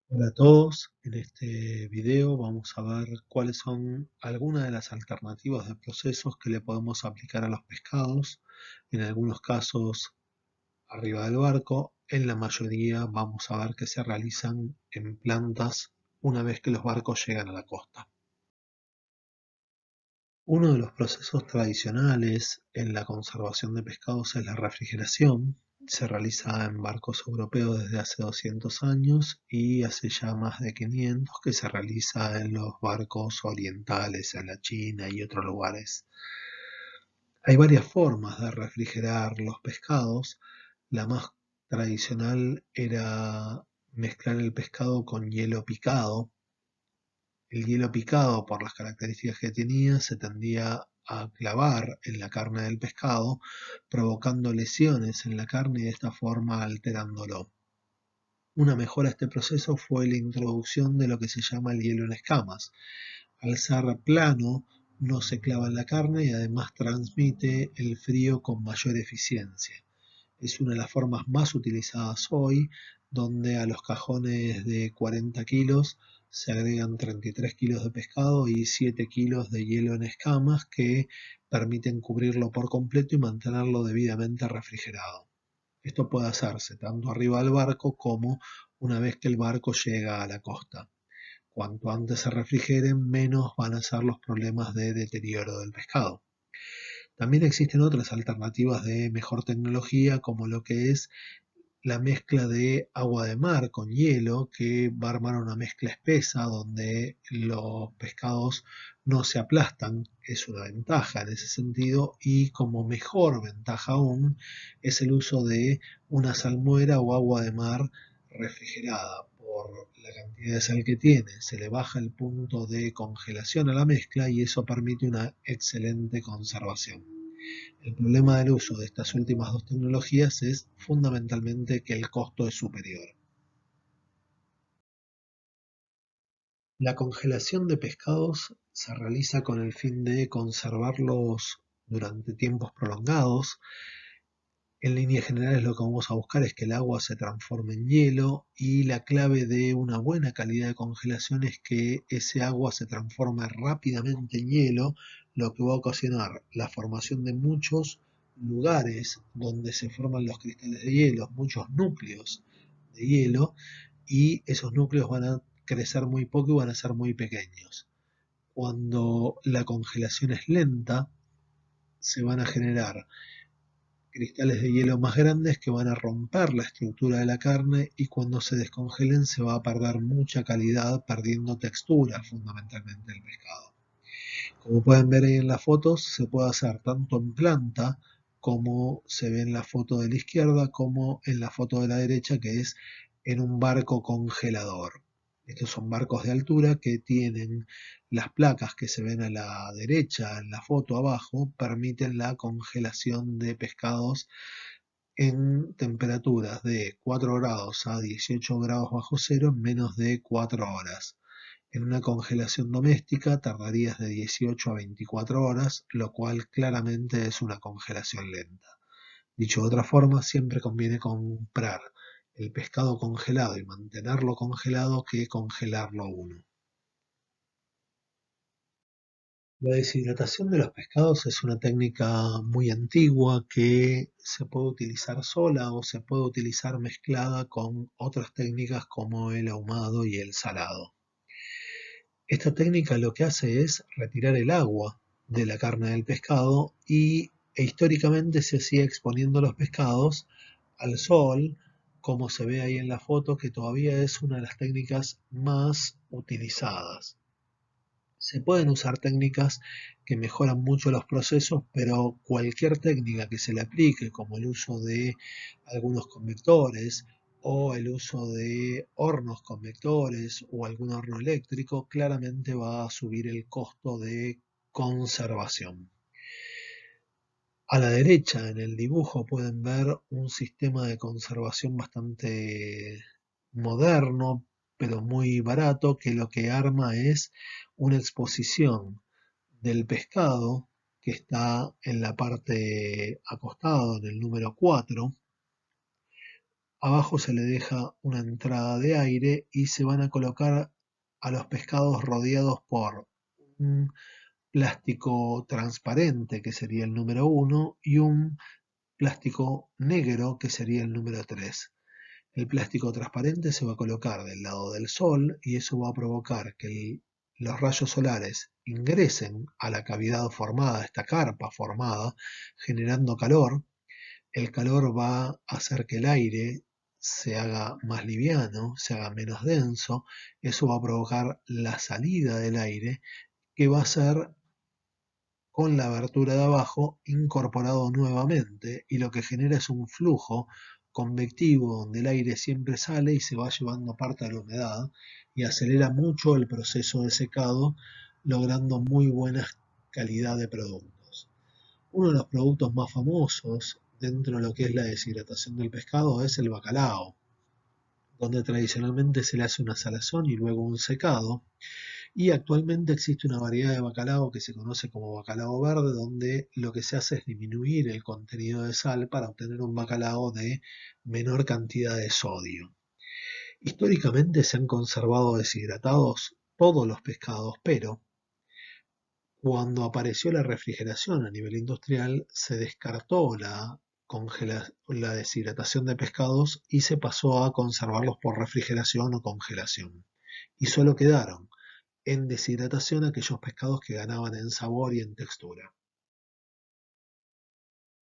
Hola a todos, en este video vamos a ver cuáles son algunas de las alternativas de procesos que le podemos aplicar a los pescados, en algunos casos arriba del barco, en la mayoría vamos a ver que se realizan en plantas una vez que los barcos llegan a la costa. Uno de los procesos tradicionales en la conservación de pescados es la refrigeración. Se realiza en barcos europeos desde hace 200 años y hace ya más de 500 que se realiza en los barcos orientales, en la China y otros lugares. Hay varias formas de refrigerar los pescados. La más tradicional era mezclar el pescado con hielo picado. El hielo picado, por las características que tenía, se tendía a clavar en la carne del pescado, provocando lesiones en la carne y de esta forma alterándolo. Una mejora a este proceso fue la introducción de lo que se llama el hielo en escamas. Al ser plano, no se clava en la carne y además transmite el frío con mayor eficiencia. Es una de las formas más utilizadas hoy, donde a los cajones de 40 kilos se agregan 33 kilos de pescado y 7 kilos de hielo en escamas que permiten cubrirlo por completo y mantenerlo debidamente refrigerado. Esto puede hacerse tanto arriba del barco como una vez que el barco llega a la costa. Cuanto antes se refrigeren, menos van a ser los problemas de deterioro del pescado. También existen otras alternativas de mejor tecnología, como lo que es la mezcla de agua de mar con hielo, que va a armar una mezcla espesa donde los pescados no se aplastan. Es una ventaja en ese sentido, y como mejor ventaja aún es el uso de una salmuera o agua de mar refrigerada. Por la cantidad de sal que tiene, se le baja el punto de congelación a la mezcla y eso permite una excelente conservación. El problema del uso de estas últimas dos tecnologías es fundamentalmente que el costo es superior. La congelación de pescados se realiza con el fin de conservarlos durante tiempos prolongados. En líneas generales lo que vamos a buscar es que el agua se transforme en hielo, y la clave de una buena calidad de congelación es que ese agua se transforme rápidamente en hielo, lo que va a ocasionar la formación de muchos lugares donde se forman los cristales de hielo, muchos núcleos de hielo, y esos núcleos van a crecer muy poco y van a ser muy pequeños. Cuando la congelación es lenta, se van a generar cristales de hielo más grandes que van a romper la estructura de la carne, y cuando se descongelen se va a perder mucha calidad, perdiendo textura fundamentalmente el pescado. Como pueden ver ahí en las fotos, se puede hacer tanto en planta, como se ve en la foto de la izquierda, como en la foto de la derecha, que es en un barco congelador. Estos son barcos de altura que tienen las placas que se ven a la derecha en la foto abajo, permiten la congelación de pescados en temperaturas de 4 grados a 18 grados bajo cero en menos de 4 horas. En una congelación doméstica tardarías de 18 a 24 horas, lo cual claramente es una congelación lenta. Dicho de otra forma, siempre conviene comprar el pescado congelado y mantenerlo congelado que congelarlo uno. La deshidratación de los pescados es una técnica muy antigua que se puede utilizar sola o se puede utilizar mezclada con otras técnicas como el ahumado y el salado. Esta técnica lo que hace es retirar el agua de la carne del pescado, e históricamente se hacía exponiendo los pescados al sol, como se ve ahí en la foto, que todavía es una de las técnicas más utilizadas. Se pueden usar técnicas que mejoran mucho los procesos, pero cualquier técnica que se le aplique, como el uso de algunos convectores o el uso de hornos convectores o algún horno eléctrico, claramente va a subir el costo de conservación. A la derecha en el dibujo pueden ver un sistema de conservación bastante moderno, pero muy barato, que lo que arma es una exposición del pescado que está en la parte acostado, en el número 4, Abajo se le deja una entrada de aire y se van a colocar a los pescados rodeados por un plástico transparente, que sería el número uno, y un plástico negro, que sería el número 3. El plástico transparente se va a colocar del lado del sol y eso va a provocar que los rayos solares ingresen a la cavidad formada, esta carpa formada, generando calor. El calor va a hacer que el aire se haga más liviano, se haga menos denso. Eso va a provocar la salida del aire, que va a ser con la abertura de abajo incorporado nuevamente, y lo que genera es un flujo convectivo donde el aire siempre sale y se va llevando parte de la humedad y acelera mucho el proceso de secado, logrando muy buena calidad de productos. Uno de los productos más famosos dentro de lo que es la deshidratación del pescado es el bacalao, donde tradicionalmente se le hace una salazón y luego un secado, y actualmente existe una variedad de bacalao que se conoce como bacalao verde, donde lo que se hace es disminuir el contenido de sal para obtener un bacalao de menor cantidad de sodio. Históricamente se han conservado deshidratados todos los pescados, pero cuando apareció la refrigeración a nivel industrial, se descartó la deshidratación de pescados y se pasó a conservarlos por refrigeración o congelación. Y solo quedaron en deshidratación aquellos pescados que ganaban en sabor y en textura.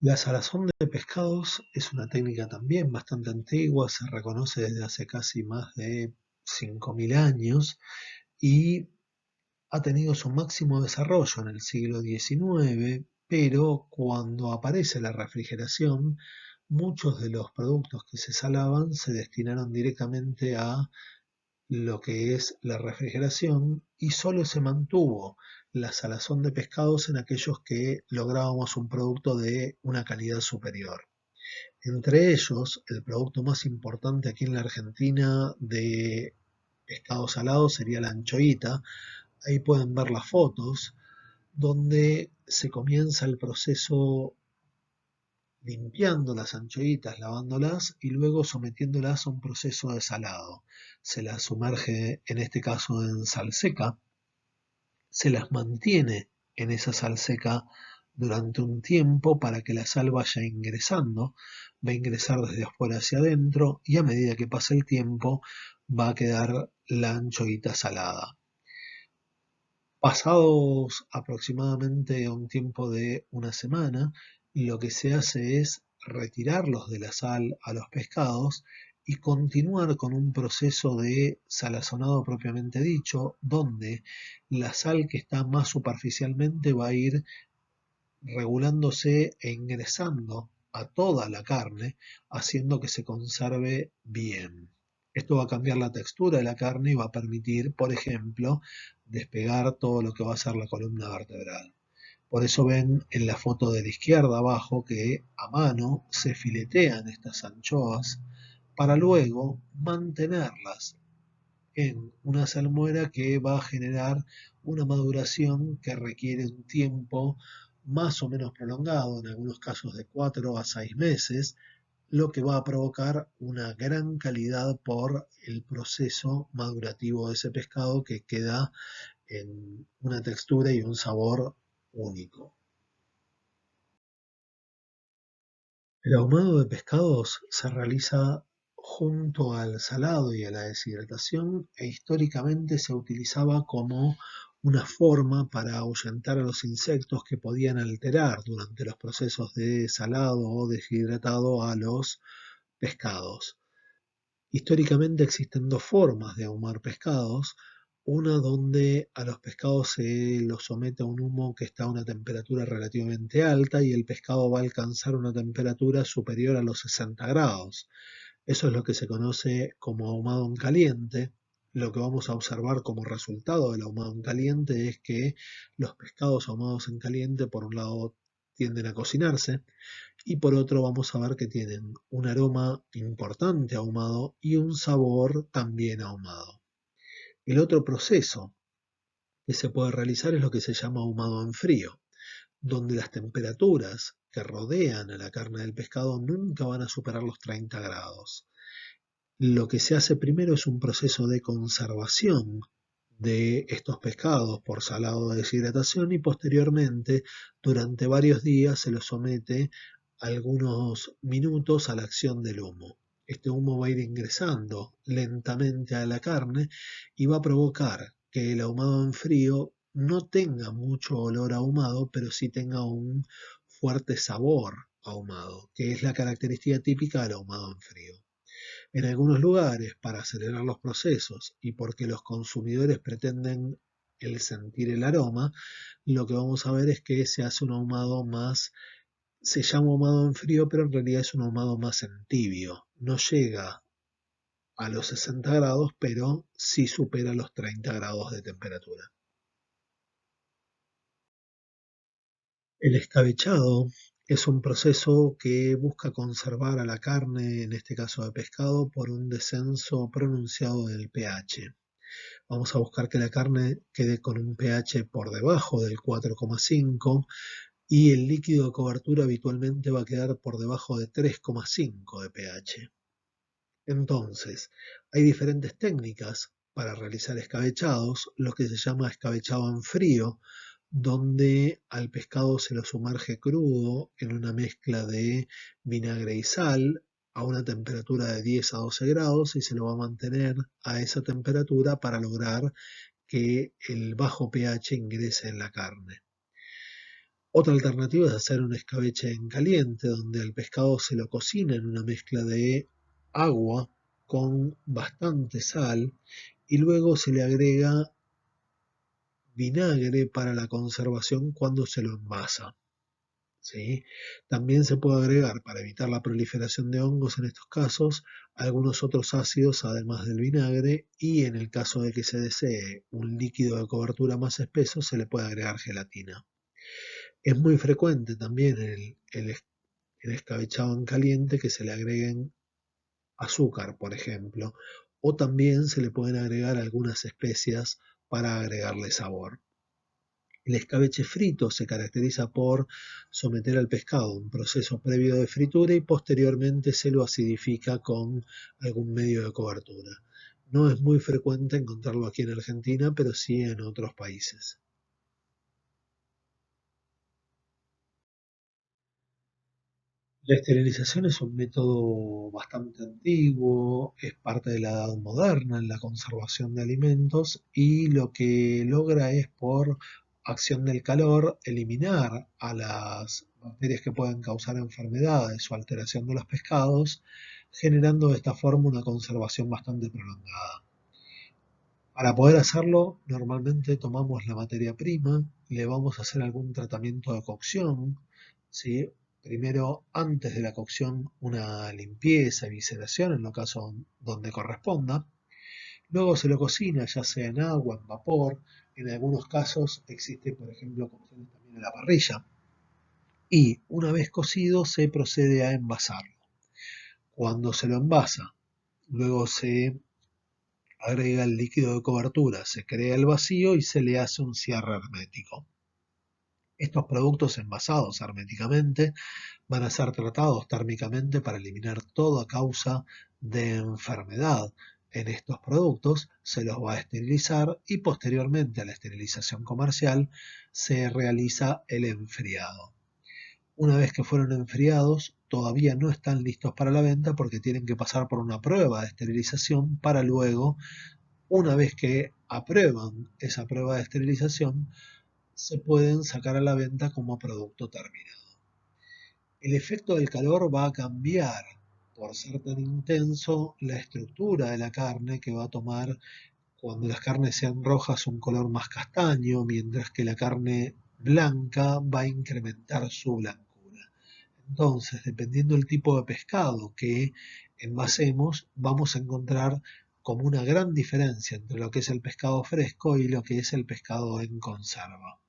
La salazón de pescados es una técnica también bastante antigua, se reconoce desde hace casi más de 5.000 años y ha tenido su máximo desarrollo en el siglo XIX, pero cuando aparece la refrigeración, muchos de los productos que se salaban se destinaron directamente a lo que es la refrigeración y solo se mantuvo la salazón de pescados en aquellos que lográbamos un producto de una calidad superior. Entre ellos, el producto más importante aquí en la Argentina de pescado salado sería la anchoita. Ahí pueden ver las fotos donde se comienza el proceso limpiando las anchoitas, lavándolas y luego sometiéndolas a un proceso de salado. Se las sumerge, en este caso en sal seca, se las mantiene en esa sal seca durante un tiempo para que la sal vaya ingresando, va a ingresar desde afuera hacia adentro y a medida que pasa el tiempo va a quedar la anchoita salada. Pasados aproximadamente un tiempo de una semana, lo que se hace es retirarlos de la sal a los pescados y continuar con un proceso de salazonado propiamente dicho, donde la sal que está más superficialmente va a ir regulándose e ingresando a toda la carne, haciendo que se conserve bien. Esto va a cambiar la textura de la carne y va a permitir, por ejemplo, despegar todo lo que va a ser la columna vertebral. Por eso ven en la foto de la izquierda abajo que a mano se filetean estas anchoas para luego mantenerlas en una salmuera que va a generar una maduración que requiere un tiempo más o menos prolongado, en algunos casos de 4 a 6 meses, lo que va a provocar una gran calidad por el proceso madurativo de ese pescado que queda en una textura y un sabor único. El ahumado de pescados se realiza junto al salado y a la deshidratación e históricamente se utilizaba como una forma para ahuyentar a los insectos que podían alterar durante los procesos de salado o deshidratado a los pescados. Históricamente existen dos formas de ahumar pescados, una donde a los pescados se los somete a un humo que está a una temperatura relativamente alta y el pescado va a alcanzar una temperatura superior a los 60 grados. Eso es lo que se conoce como ahumado en caliente. Lo que vamos a observar como resultado del ahumado en caliente es que los pescados ahumados en caliente, por un lado, tienden a cocinarse y por otro vamos a ver que tienen un aroma importante ahumado y un sabor también ahumado. El otro proceso que se puede realizar es lo que se llama ahumado en frío, donde las temperaturas que rodean a la carne del pescado nunca van a superar los 30 grados. Lo que se hace primero es un proceso de conservación de estos pescados por salado de deshidratación y posteriormente, durante varios días, se los somete algunos minutos a la acción del humo. Este humo va a ir ingresando lentamente a la carne y va a provocar que el ahumado en frío no tenga mucho olor ahumado, pero sí tenga un fuerte sabor ahumado, que es la característica típica del ahumado en frío. En algunos lugares, para acelerar los procesos y porque los consumidores pretenden el sentir el aroma, lo que vamos a ver es que se hace un ahumado más, se llama ahumado en frío, pero en realidad es un ahumado más en tibio. No llega a los 60 grados, pero sí supera los 30 grados de temperatura. El escabechado es un proceso que busca conservar a la carne, en este caso de pescado, por un descenso pronunciado del pH. Vamos a buscar que la carne quede con un pH por debajo del 4,5 y el líquido de cobertura habitualmente va a quedar por debajo de 3,5 de pH. Entonces, hay diferentes técnicas para realizar escabechados, lo que se llama escabechado en frío, donde al pescado se lo sumerge crudo en una mezcla de vinagre y sal a una temperatura de 10 a 12 grados y se lo va a mantener a esa temperatura para lograr que el bajo pH ingrese en la carne. Otra alternativa es hacer un escabeche en caliente, donde al pescado se lo cocina en una mezcla de agua con bastante sal y luego se le agrega vinagre para la conservación cuando se lo envasa. ¿Sí? También se puede agregar, para evitar la proliferación de hongos en estos casos, algunos otros ácidos además del vinagre y en el caso de que se desee un líquido de cobertura más espeso se le puede agregar gelatina. Es muy frecuente también el escabechado en caliente que se le agreguen azúcar, por ejemplo, o también se le pueden agregar algunas especias para agregarle sabor. El escabeche frito se caracteriza por someter al pescado a un proceso previo de fritura y posteriormente se lo acidifica con algún medio de cobertura. No es muy frecuente encontrarlo aquí en Argentina, pero sí en otros países. La esterilización es un método bastante antiguo, es parte de la edad moderna en la conservación de alimentos y lo que logra es por acción del calor eliminar a las bacterias que pueden causar enfermedades o alteración de los pescados, generando de esta forma una conservación bastante prolongada. Para poder hacerlo, normalmente tomamos la materia prima, le vamos a hacer algún tratamiento de cocción, ¿sí? Primero, antes de la cocción, una limpieza y visceración en lo caso donde corresponda. Luego se lo cocina, ya sea en agua, en vapor. En algunos casos existe, por ejemplo, cocciones también en la parrilla. Y una vez cocido, se procede a envasarlo. Cuando se lo envasa, luego se agrega el líquido de cobertura, se crea el vacío y se le hace un cierre hermético. Estos productos envasados herméticamente van a ser tratados térmicamente para eliminar toda causa de enfermedad en estos productos, se los va a esterilizar y posteriormente a la esterilización comercial se realiza el enfriado. Una vez que fueron enfriados, todavía no están listos para la venta porque tienen que pasar por una prueba de esterilización para luego, una vez que aprueban esa prueba de esterilización, se pueden sacar a la venta como producto terminado. El efecto del calor va a cambiar, por ser tan intenso, la estructura de la carne, que va a tomar, cuando las carnes sean rojas, un color más castaño, mientras que la carne blanca va a incrementar su blancura. Entonces, dependiendo del tipo de pescado que envasemos, vamos a encontrar como una gran diferencia entre lo que es el pescado fresco y lo que es el pescado en conserva.